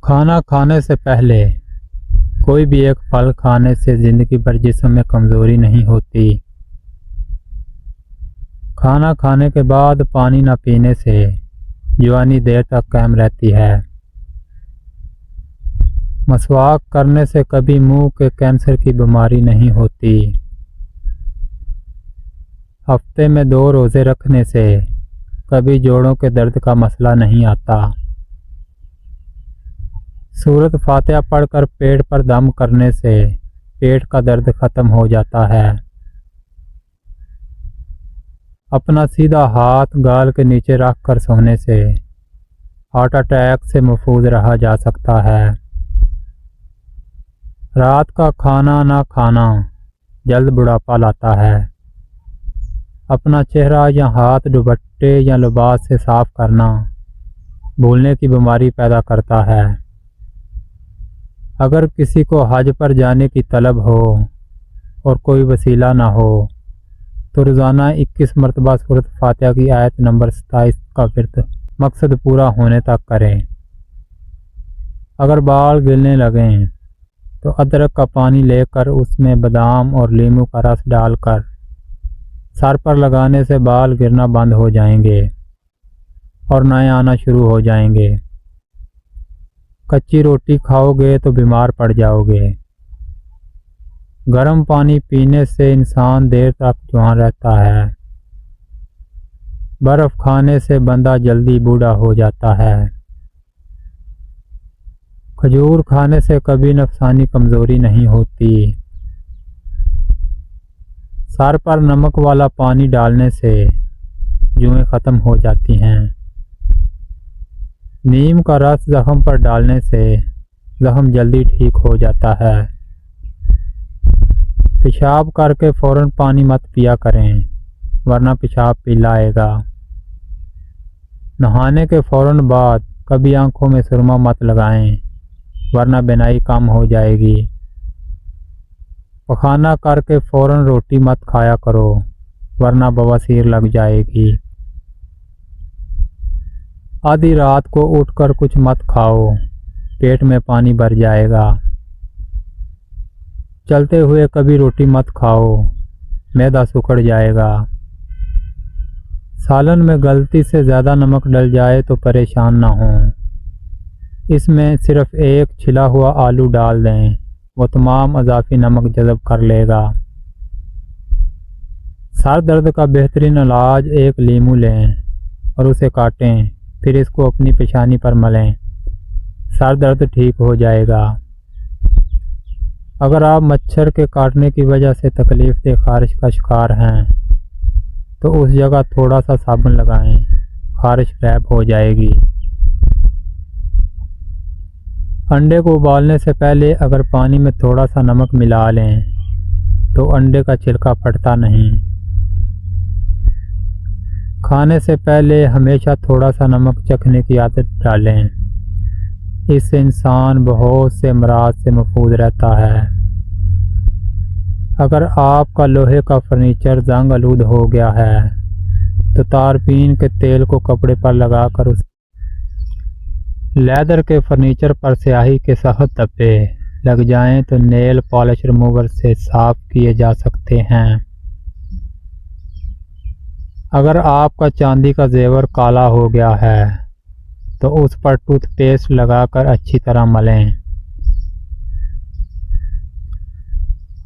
खाना खाने से पहले कोई भी एक फल खाने से जिंदगी भर जिस्म में कमजोरी नहीं होती। खाना खाने के बाद पानी न पीने से जवानी देर तक कायम रहती है। मसवाक करने से कभी मुंह के कैंसर की बीमारी नहीं होती। हफ्ते में 2 रोज़े रखने से कभी जोड़ों के दर्द का मसला नहीं आता। सूरत फातिहा पढ़कर पेट पर दम करने से पेट का दर्द खत्म हो जाता है। अपना सीधा हाथ गाल के नीचे रख कर सोने से हार्ट अटैक से महफूज रहा जा सकता है। रात का खाना ना खाना जल्द बुढ़ापा लाता है। अपना चेहरा या हाथ दुपट्टे या लिबास से साफ करना भूलने की बीमारी पैदा करता है। अगर किसी को हज पर जाने की तलब हो और कोई वसीला ना हो तो रोज़ाना 21 मरतबा सूरत फातिहा की आयत नंबर 27 का विर्द मकसद पूरा होने तक करें। अगर बाल गिरने लगें तो अदरक का पानी लेकर उसमें बादाम और लीमू का रस डालकर सर पर लगाने से बाल गिरना बंद हो जाएंगे और नए आना शुरू हो जाएंगे। कच्ची रोटी खाओगे तो बीमार पड़ जाओगे। गर्म पानी पीने से इंसान देर तक जवान रहता है। बर्फ खाने से बंदा जल्दी बूढ़ा हो जाता है। खजूर खाने से कभी नफसानी कमजोरी नहीं होती। सर पर नमक वाला पानी डालने से जुएं खत्म हो जाती हैं। नीम का रस जख्म पर डालने से जख्म जल्दी ठीक हो जाता है। पेशाब करके फौरन पानी मत पिया करें वरना पेशाब पीला आएगा। नहाने के फौरन बाद कभी आंखों में सुरमा मत लगाएं वरना बिनाई कम हो जाएगी। पखाना करके फौरन रोटी मत खाया करो वरना बवासीर लग जाएगी। आधी रात को उठकर कुछ मत खाओ पेट में पानी भर जाएगा। चलते हुए कभी रोटी मत खाओ मैदा सिकुड़ जाएगा। सालन में गलती से ज़्यादा नमक डल जाए तो परेशान ना हो। इसमें सिर्फ एक छिला हुआ आलू डाल दें वो तमाम अजाफी नमक जज़ब कर लेगा। सर दर्द का बेहतरीन इलाज एक लीमू लें और उसे काटें फिर इसको अपनी पेशानी पर मलें। सर दर्द ठीक हो जाएगा। अगर आप मच्छर के काटने की वजह से तकलीफ दे खारिश का शिकार हैं तो उस जगह थोड़ा सा साबुन लगाएं खारिश गायब हो जाएगी। अंडे को उबालने से पहले अगर पानी में थोड़ा सा नमक मिला लें तो अंडे का छिलका फटता नहीं। खाने से पहले हमेशा थोड़ा सा नमक चखने की आदत डालें। इससे इंसान बहुत से अमराज से महफूज रहता है। अगर आपका लोहे का फर्नीचर जंग आलूद हो गया है तो तारपीन के तेल को कपड़े पर लगाकर उस लेदर के फर्नीचर पर स्याही के सख्त धब्बे लग जाएं तो नेल पॉलिश रिमूवर से साफ किए जा सकते हैं। अगर आपका चांदी का जेवर काला हो गया है तो उस पर टूथपेस्ट लगाकर अच्छी तरह मलें।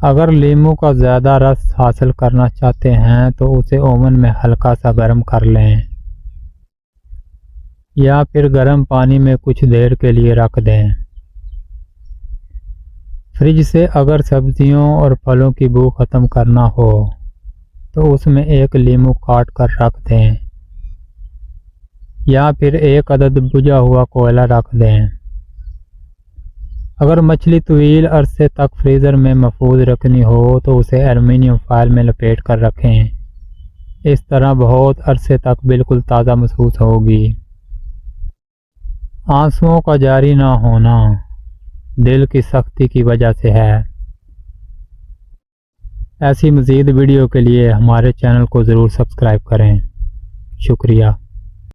अगर लीमू का ज़्यादा रस हासिल करना चाहते हैं तो उसे ओवन में हल्का सा गर्म कर लें या फिर गर्म पानी में कुछ देर के लिए रख दें। फ्रिज से अगर सब्जियों और फलों की बू ख़त्म करना हो तो उसमें एक लीमू काट कर रख दें या फिर एक अदद बुझा हुआ कोयला रख दें। अगर मछली तवील अरसे तक फ्रीज़र में महफूज रखनी हो तो उसे एल्युमिनियम फॉइल में लपेट कर रखें। इस तरह बहुत अरसे तक बिल्कुल ताज़ा महसूस होगी। आंसुओं का जारी ना होना दिल की सख्ती की वजह से है। ऐसी मज़ीद वीडियो के लिए हमारे चैनल को ज़रूर सब्सक्राइब करें। शुक्रिया।